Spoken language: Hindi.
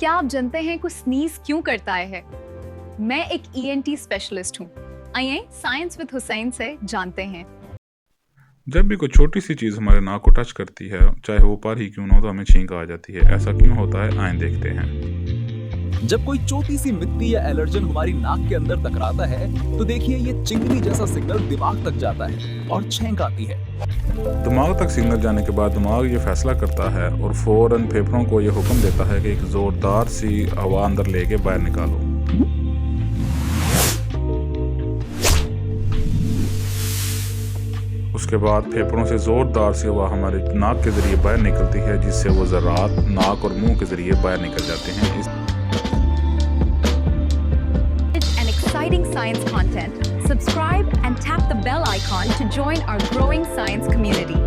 क्या आप जानते हैं कि स्नीज क्यों करता है? मैं एक ENT स्पेशलिस्ट हूँ। आइए साइंस विद हुसैन से जानते हैं। जब भी कोई छोटी सी चीज़ हमारे नाक को टच करती है, चाहे वो ऊपर ही क्यों ना हो, तो हमें छींक आ जाती है। ऐसा क्यों होता है, आइए देखते हैं। जब कोई छोटी सी मिट्टी या एलर्जन हमारी नाक के अंदर टकराता है तो देखिए ये चिंगली जैसा सिग्नल दिमाग तक जाता है और छेंक आती है। दिमाग तक सिग्नल जाने के बाद दिमाग ये फैसला करता है और फौरन फेफड़ों को ये हुक्म देता है कि एक ज़ोरदार सी हवा अंदर लेके बाहर निकालो। उसके बाद फेफड़ों से ज़ोरदार सी हवा हमारे नाक के ज़रिए बाहर निकलती है, जिससे वो ज़रात नाक और मुंह के ज़रिए बाहर निकल जाते हैं। And exciting science content. Subscribe and tap the bell icon to join our growing science community.